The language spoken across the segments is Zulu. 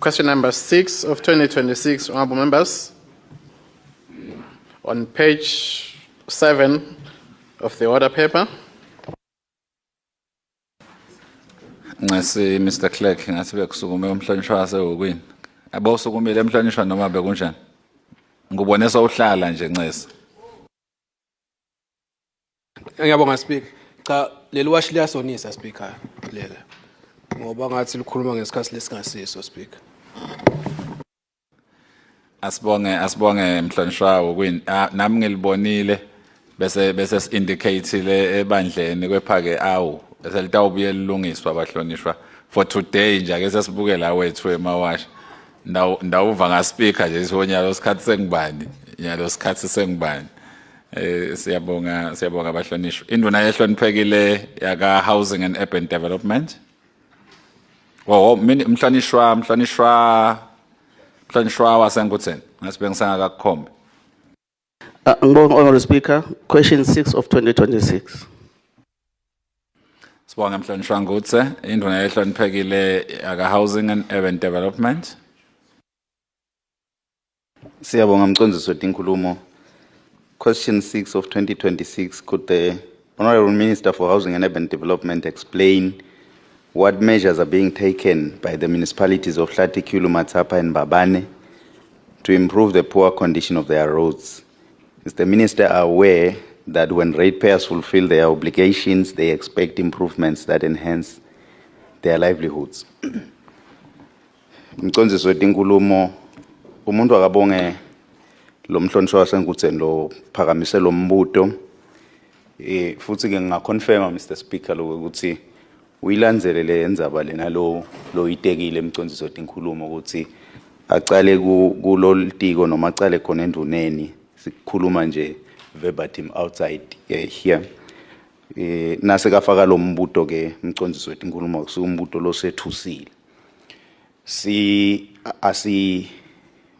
Question number 6 of 2026, honorable members. On page 7 of the order paper. Ngasi Mr Clerk ngathi bekusukume umhlonishwa wasehokwini. Abo usukumile emhlonishwa noma bekunjani? Ngubone sowuhlala nje Ncesi. Ngiyabonga Speaker. Cha leli washi liyasonisa Speaker lela. Ngoba ngathi likhuluma ngesikhathi lesingasiso Speaker. Asibonge mhlonishwa wokwini. Nami ngilibonile bese indicate ebandleni kwephake awu. Bese litawubuye lilungiswa abahlonishwa for today nje ake sesibuke la wethu emawashi. Ndawuva nga Speaker nje isonyalo sikhathi sengibani. Nyalo sikhathi sengibani. Siyabonga abahlonishwa. Induna yehloniphekile yaka Housing and Urban Development. Mhlonishwa wasengutheni. Ngasibe ngisangakakhombe. Honorable Speaker, question 6 of 2026. Sibonga mhlonishwa ngutse, induna yehloniphekile yaka Housing and Urban Development. Siyabonga mcondzisi wetinkhulumo. Question 6 of 2026, could the Honorable Minister for Housing and Urban Development explain what measures are being taken by the municipalities of Hlatikulu, Matsapa and Babane to improve the poor condition of their roads? Is the Minister aware that when ratepayers fulfill their obligations, they expect improvements that enhance their livelihoods? Mcondzisi wetinkhulumo, umuntu akabonge lo mhlonishwa wasengutheni lo phakamise lo mbuto. Futhi ke ngingaconfirma Mr Speaker ukuthi uyilandzelele yendzaba lena lo itekile mcondzisi wetinkhulumo ukuthi acale kuloltiko noma acale khona enduneni sikhuluma nje verbatim outside here. Nase kafaka lo mbuto ke mcondzisi wetinkhulumo kusuka umbuto lo sethusile.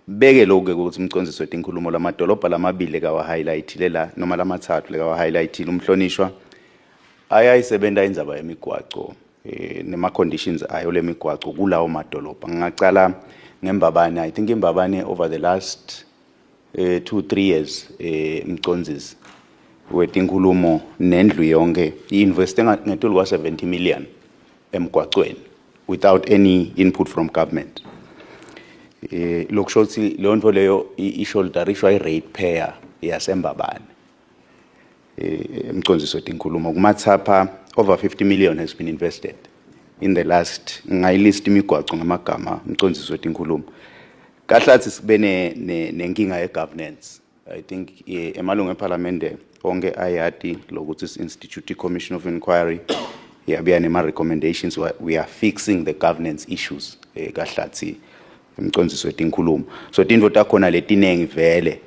Beke lokho ukuthi umcondzisi wetinkhulumo lamadolobha lamabili kawa highlightile la noma lamathathu lekawa highlightile umhlonishwa ayayisebenta indzaba yemigwaco nema conditions ayo lemigwaco kulawo madolobha. Ngicala ngembabane, I think imbabane over the last 2-3 years umcondzisi wetinkhulumo nendlu yonke iinveste ngetulu kwa 70 million emgwacweni without any input from government. Lokushothi lonto leyo ishoulderishwa i-ratepayer yasembabane. Mcondzisi wetinkhulumo kuMatsapa over 50 million has been invested in the last ngayilist imigwaco ngamagama mcondzisi wetinkhulumo. Kahlathi sibe nenkinga ye-governance. I think emalungu eParliament onke ayati lokuthi institute commission of inquiry yabuya nema recommendations. We are fixing the governance issues kahlathi mcondzisi wetinkhulumo. So tindvo takhona letinengi vele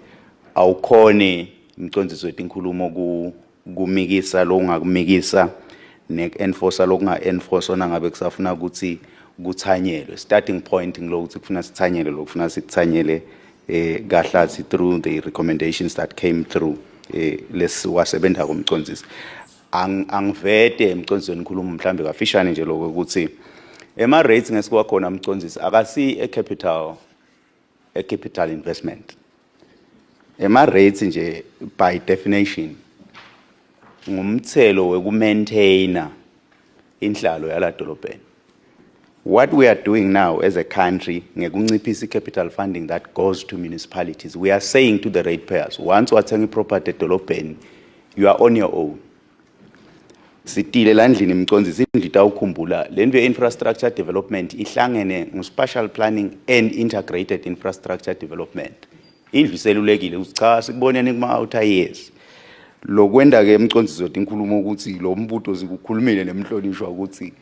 awukhone mcondzisi wetinkhulumo kumikisa lo ungakumikisa ne-enforcer lo kunga-enforce ona ngabe kusafuna ukuthi kuthanyelwe. Starting point ngilokuthi kufuna sithanyele lo kufuna sikuthanyele kahlathi through the recommendations that came through lesiwasebenta komcondzisi. Angivete mcondzisi wetinkhulumo mhlambe kafishane nje lokho ukuthi ema rates ngesikwakhona mcondzisi akasi a capital investment. Ema rates nje by definition ngumthelo wekumaintaina inhlalo yala dolobheni. What we are doing now as a country ngekunciphisa capital funding that goes to municipalities, we are saying to the ratepayers, once wathenga property dolobheni, you are on your own. Sitile landlini mcondzisi indlu itawukhumbula lento infrastructure development ihlangene ngu-spatial planning and integrated infrastructure development. Indlu iselulekile ukuthi cha sikuboneni kuma-outer years. Lokwenda ke mcondzisi wetinkhulumo ukuthi lo mbuto sikukhulumile nemhlonishwa ukuthi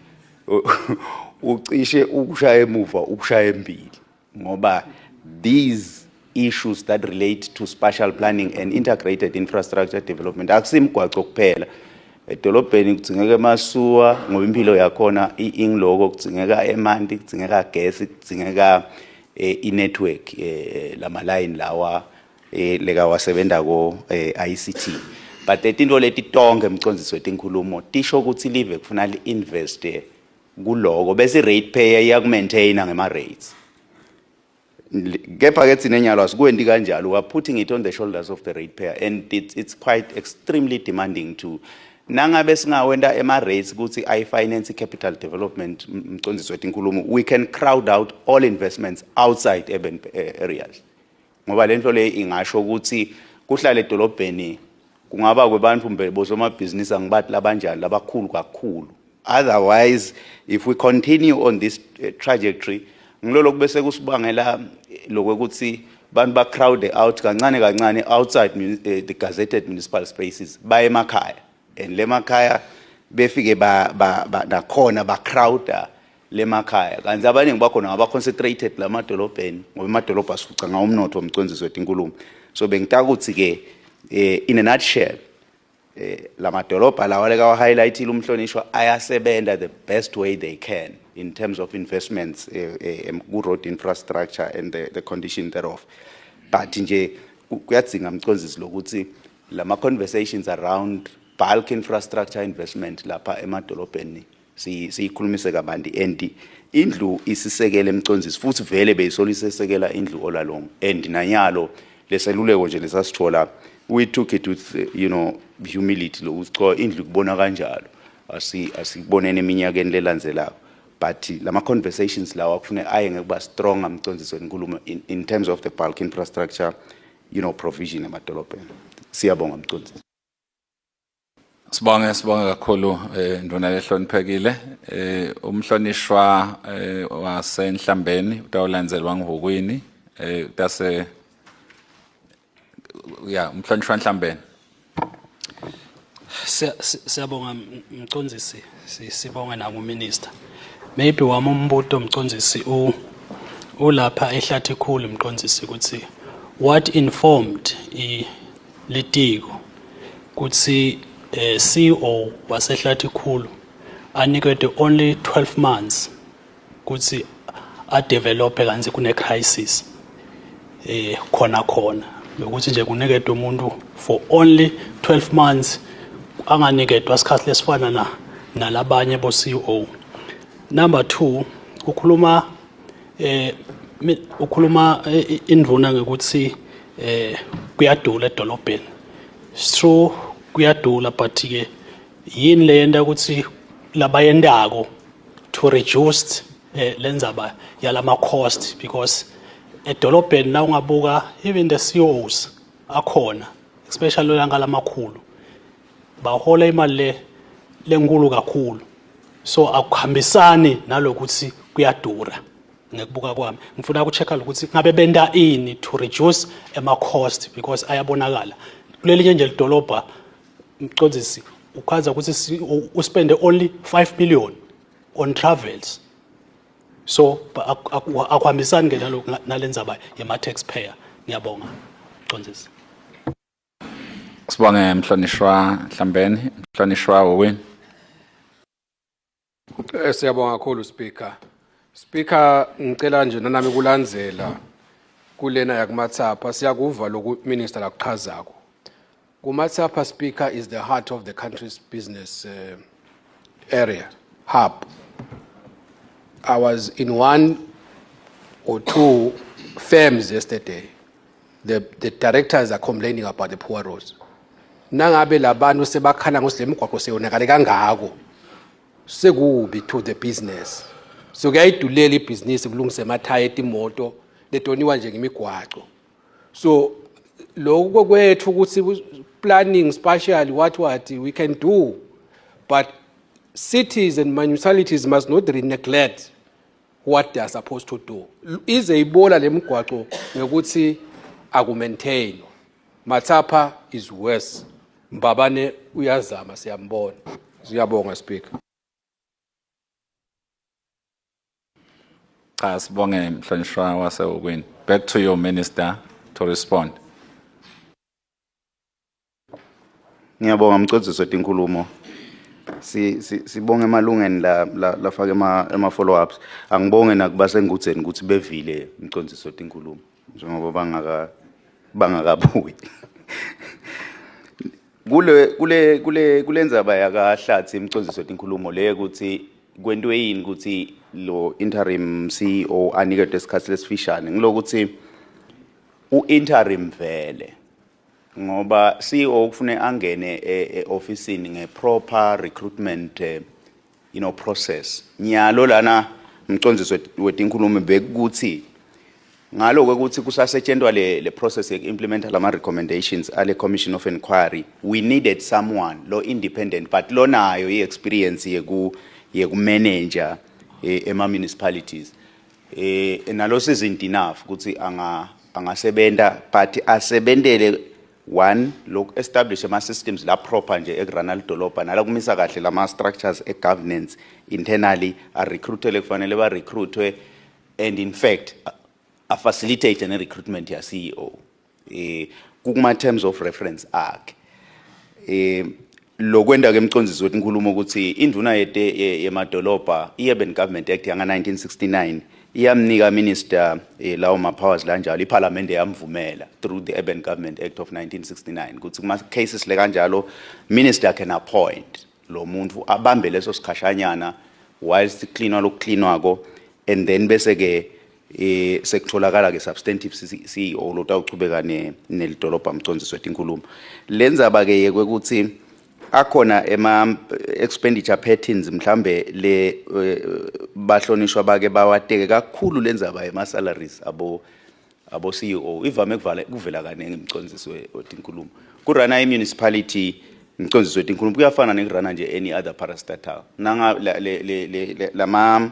ucishe ukushaya emuva ukushaya embili ngoba these issues that relate to spatial planning and integrated infrastructure development akusimgwaco kuphela. Edolobheni kudzingeka amasuwa ngoba impilo yakhona ingiloko kudzingeka emanti kudzingeka gas kudzingeka i-network lama-line lawa lekawasebenta ko ICT. But tinto leti tonke mcondzisi wetinkhulumo tisho ukuthi live kufuna li-investe kuloko bese i-ratepayer iyakumaintaina ngema-rates. kepha ke thina enyalo asikwendi kanjalo, we are putting it on the shoulders of the ratepayer, and it's quite extremely demanding to nangabe singawenda ema-rates ukuthi ayi-finance capital development Mcondzisi wethu inkulumo, we can crowd out all investments outside urban areas. Ngoba lento le ingasho ukuthi kuhlala edolobheni kungaba kwebantu mbe bosomabhizinisi angibathi labanjani labakhulu kakhulu. Otherwise, if we continue on this trajectory, ngilolo kubese kusibangela lokuthi bantu ba crowd out kancane outside the gazetted municipal spaces baye emakhaya, and le makhaya befike nakhona ba crowda le makhaya kanti abaningi bakhona ngaba concentrated la madolobheni ngoba amadolobha asifuca ngawo umnotho Mcondzisi wethu inkulumo. So bengitaka ukuthi ke in a nutshell la madolobha lawa leka wa highlightile umhlonishwa ayasebenta the best way they can in terms of investments ku road infrastructure and the condition thereof. But nje kuyadzinga Mcondzisi lokuthi lama conversations around bulk infrastructure investment lapha emadolobheni siyikhulumise kabanti, and indlu isisekele Mcondzisi futhi vele beyisolisekela indlu all along, and nanyalo leseluleko nje lesasithola we took it with humility lokuthi indlu kubona kanjalo asibonene eminyakeni lelandzelako. But lama conversations lawa kufune aye ngekuba strong Mcondzisi wenkulumo in terms of the bulk infrastructure provision emadolobheni. Siyabonga Mcondzisi. Sibonge kakhulu nduna lehloniphekile umhlonishwa wasenhlambeni utawulandzelwa nguHukwini tase umhlonishwa Nhlambeni. Siyabonga Mcondzisi, sibonga na kuminister. Maybe wami umbuto Mcondzisi ulapha ehlathi khulu Mcondzisi ukuthi what informed litiko ukuthi CEO wasehlathi khulu anikede only 12 months ukuthi a develop kanzi kune crisis khona ukuthi nje kunikede umuntu for only 12 months anganikedwa isikhathi lesifana nalabanye bo CEO. Number 2 ukhuluma indvuna ngekuthi kuyadula edolobheni. It's true kuyadula, but ke yini leyenda ukuthi labayendako to reduce lenzaba yalama cost, because edolobheni na ungabuka even the CEOs akhona especially langalamakhulu bahola imali lenkulu kakhulu, so akuhambisani nalokuthi kuyadura. Ngekubuka kwami ngifuna ukuchecka ukuthi ngabe benda ini to reduce ama cost, because ayabonakala kuleli nje lidolobha Mcondzisi ukhaza ukuthi uspende only 5 million on travels, so akuhambisani ke nalenzaba yema taxpayer. Ngiyabonga Mcondzisi. Sibonge mhlonishwa Nhlambeni, mhlonishwa Hukwini. Siyabonga kakhulu Speaker, ngicela nje nami kulandzela kulena yakumathapha siyakuva lokhu minister lakuchazako. Kumathapha Speaker is the heart of the country's business area, hub. I was in 1 or 2 firms yesterday. The directors are complaining about the poor roads. Nangabe labantu sebakhala ngosilemigwaqo seyonakale kangako sekubi to the business. So kuyayidulela ibhizinisi kulungisa emathaya etimoto letoniwa nje ngemigwaqo. So lokho kwethu ukuthi planning spatially what we can do, but cities and municipalities must not neglect what they are supposed to do. Ize ibola lemigwaqo ngokuthi akumaintain. Mathapha is worse. Mbabane uyazama siyambona. Siyabonga Speaker. Sibonge mhlonishwa waseHukwini. Back to your minister to respond. Ngiyabonga Mcondzisi wethu inkulumo. Sibonge emalungeni la faka ema follow ups. Angibonge nakubasengudzeni ukuthi bevile Mcondzisi wethu inkulumo njengoba bangakabuyi. Kulenza bayakahlathi Mcondzisi wethu inkulumo le ukuthi kwentwe yini ukuthi lo interim CEO aniketwe isikhathi lesifishane ngilokuthi u-interim vele ngoba CEO kufune angene e-ofisini nge-proper recruitment process nyalo lana mcondziso wetinkhulumo bekuthi ngalo ukuthi kusasetshenzwa le process ye-implementa lama recommendations ale commission of inquiry we needed someone lo independent but lo nayo i-experience yeku-manager ema municipalities nalo seasoned enough ukuthi angasebenta but asebentele one loku establish ama systems la proper nje egrana lidolobha nala kumisa kahle lama structures e governance internally a recruitele kufanele ba recruitwe and in fact a facilitate ne recruitment ya CEO kuma terms of reference akhe lokwenda ke emcondziso wetinkhulumo ukuthi induna yemadolobha i-Urban Government Act yanga 1969 iyamnika minister lawo ma powers lanjalo iparliament yamvumela through the Urban Government Act of 1969 ukuthi kuma cases le kanjalo minister can appoint lo muntu abambe leso sikhashanyana whilst cleanwa lokcleanwako and then bese ke sekutholakala ke substantive CEO lo tawuchubeka nelidolobha mcondziso wetinkhulumo lenzaba ke yekuthi akhona ema expenditure patterns mhlambe le bahlonishwa bake bawateke kakhulu lenzaba ema salaries abo CEO ivame kuvela kanenge mcondziso wetinkhulumo kurana i-municipality mcondziso wetinkhulumo kuyafana nekurana nje any other parastatal nanga lama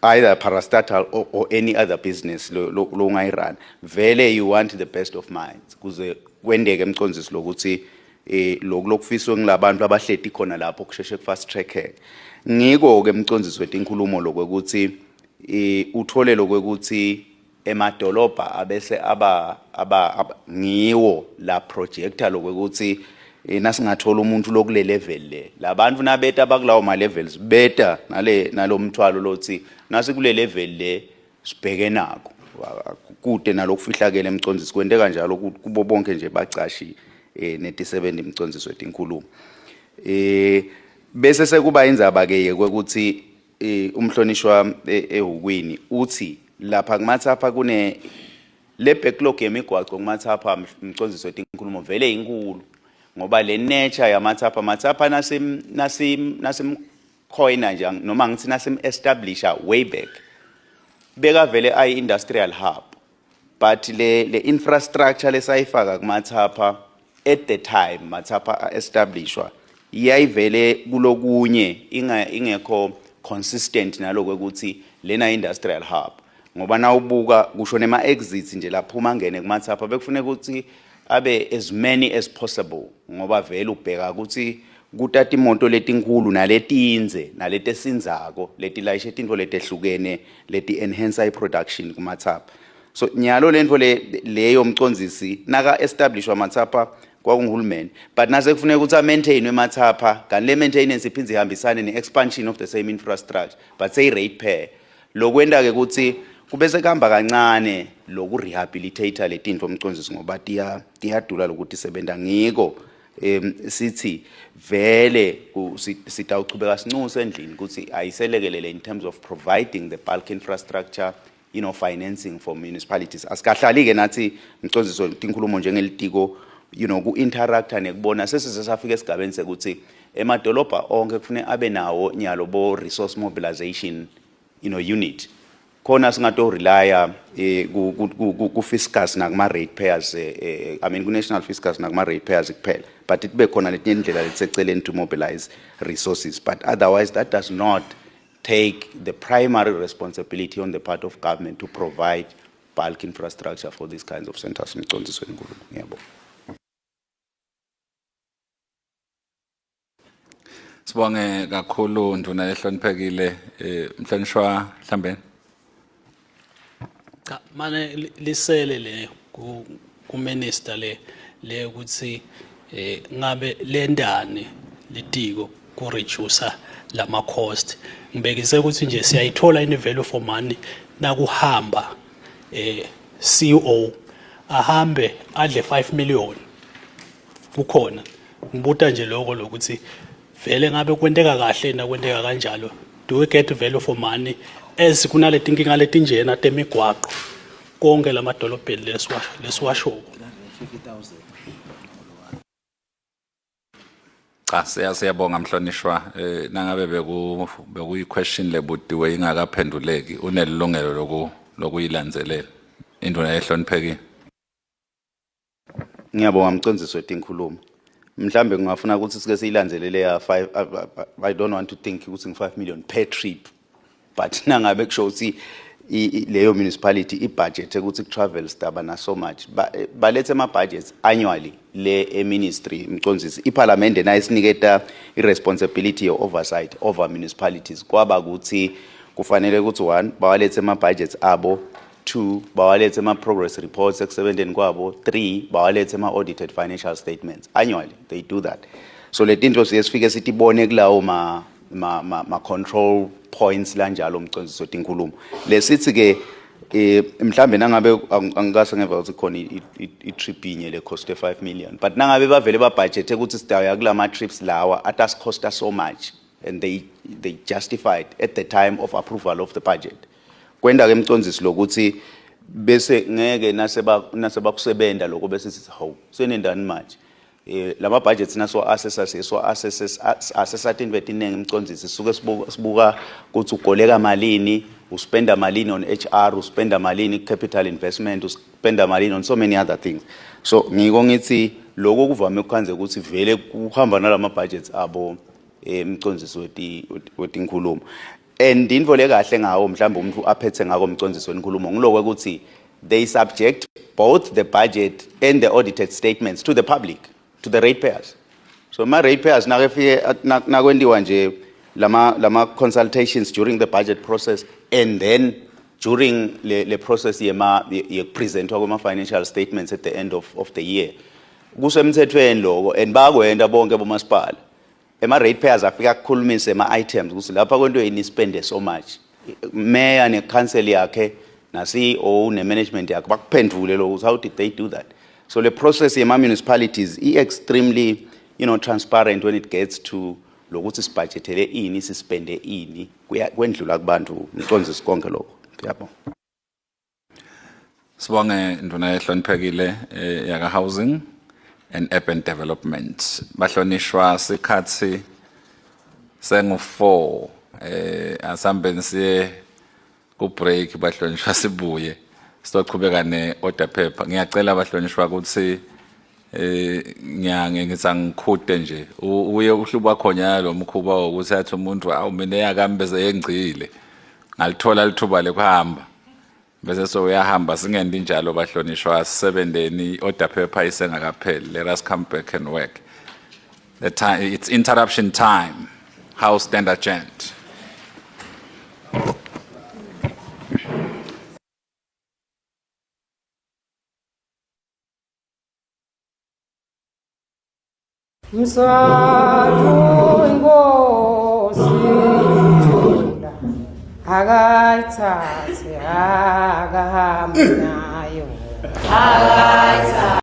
either parastatal or any other business lo ungayirun vele you want the best of minds kuze kwendeke emcondziso lokuthi lokufiswe ngilabantu abahleti khona lapho kusheshe fast track ngiko ke emcondziso wetinkhulumo lokuthi uthole lokuthi emadolobha abese aba ngiwo la projector lokuthi nasingathola umuntu lokule level le labantu nabeta bakulawo ma levels beta nalomthwalo lothi nasi kule level le sibheke nako kude nalokufihlakela emcondziso kwendeka njalo kubo bonke nje bacashi ne-70 mcondziso wetinkhulumo bese sekuba indzaba ke yekuthi umhlonishwa ehukwini uthi lapha kumathapha kune le backlog yemigwaqo kumathapha mcondziso wetinkhulumo vele inkulu ngoba le nature yamathapha nasim coina nje noma ngithi nasim establisha way back beka vele ay industrial hub but le infrastructure lesayifaka kumathapha at the time mathapha establishwa iyayivele kulokunye ingekho consistent naloko ukuthi lena industrial hub ngoba nawubuka kusho nema exits nje lapho mangene kumathapha bekufuneka ukuthi abe as many as possible ngoba vele ubheka ukuthi kutata imoto letinkulu naletinze naletesinzako letilayisha izinto letehlukene leti enhance i-production kumathapha so nyalo lento leyo mcondzisi naka establishwa mathapha kwakunguhulumeni but nase kufuneka ukuthi maintain emathapha kanti le maintenance iphindze ihambisane ne-expansion of the same infrastructure but say rate pair lokwenda ke ukuthi kubese kuhamba kancane lokurehabilitate letinto mcondzisi ngoba tiyadula lokuthi sebenta ngiko sithi vele sitawuchubeka sinxuse endlini ukuthi ayiselekelele in terms of providing the bulk infrastructure financing for municipalities asikahlali ke nathi mcondziso tinkhulumo njengelitiko ku-interacta nekubona sesisafika esigabeni sekuthi emadolobha onke kufanele abe nawo nyalo bo resource mobilization unit khona singato relya ku fiscus nakuma rate payers ku national fiscus nakuma rate payers kuphela but itbe khona letinye indlela letseceleni to mobilize resources but otherwise that does not take the primary responsibility on the part of government to provide bulk infrastructure for these kinds of centers mcondziso wenkulumo ngiyabonga. Sibonge kakhulu nduna ehloniphekile mhlonishwa Mhlambeni. Cha manje lisele le ku minister le ukuthi ngabe lendane litiko ku reduce lama cost ngibekise ukuthi nje siyayithola in value for money nakuhamba CEO ahambe adle 5 million kukhona ngibuta nje lokho lokuthi vele ngabe kwenteka kahle na kwenteka kanjalo do we get value for money as kunaleti inkinga letinjena temigwaqo konke lamadolobheni lesiwashoko? Cha siyabonga mhlonishwa nangabe bekuyi question lebutiwe ingakaphenduleki unelungelo lokuyilandzelela induna ehloniphekile. Ngiyabonga mcondzisi wetinkhulumo. Mhlambe ngingafuna ukuthi sike siyilandzelele ya 5 I don't want to think ukuthi ngi5 million per trip. But nangabe kusho ukuthi leyo municipality ibudget ukuthi travel staba na so much balethe ama budgets annually le ministry mcondzisi iparliament na isiniketa irresponsibility of oversight over municipalities kwaba ukuthi kufanele ukuthi 1 bawalethe ama budgets abo, 2 bawalethe ama progress reports ekusebenzeni kwabo, 3 bawalethe ama audited financial statements annually. They do that. So letinto siyesifike sitibone kulawo ma control points lanjalo mcondzisi wetinkhulumo lesithi ke mhlambe nangabe angikase ngeva ukuthi khona i-trip inye le cost 5 million but nangabe bavele ba budget ukuthi sidaya kulama trips lawa at us cost us so much and they justified at the time of approval of the budget kwenda ke mcondzisi lokuthi bese ngeke naseba kusebenta lokho bese sithi hawu senendani manje lama budgets naso assessa tinvethi iningi mcondzisi suke sibuka ukuthi ugoleka malini, uspenda malini on HR, uspenda malini capital investment, uspenda malini on so many other things. So ngiko ngithi lokho kuvame ukukhanze ukuthi vele kuhamba nalama budgets abo mcondzisi wetinkhulumo and info le kahle ngawo mhlawumbe umuntu aphethe ngako mcondzisi wetinkhulumo ngilokho ukuthi they subject both the budget and the audited statements to the public, to the ratepayers. So my ratepayers nakwendiwa nje lama consultations during the budget process and then during the process ye present kwama financial statements at the end of the year. Kusemthethweni lokho and bakwenda bonke bomasipala. Ema ratepayers afika kukhulumise ama items ukuthi lapha kwento yini spend so much. Mayor ne council yakhe na CEO ne management yakhe bakuphendule lokho how did they do that? So the process in municipalities is extremely, transparent when it gets to lokuthi sibudgetele ini sispende ini kwendlula kubantu mcondzisi konke lokho. Ngiyabonga. Sibonge induna ehloniphekile yaka housing and urban development. Bahlonishwa sikhathi sengu4 asambe siye ku break bahlonishwa sibuye. Sizoqhubeka ne-order paper. Ngiyacela abahlonishwa ukuthi ngitsangikhute nje uye uhluba khona lo mkhuba ukuthi athi umuntu awumine yakami bese yengcile ngalithola lithuba lekuhamba bese so uyahamba singendi njalo bahlonishwa sisebenzeni order paper isengakapheli. Let us come back and work. The time, it's interruption time. House standard chant. Mswatu ingosi akayithathe akahambe nayo.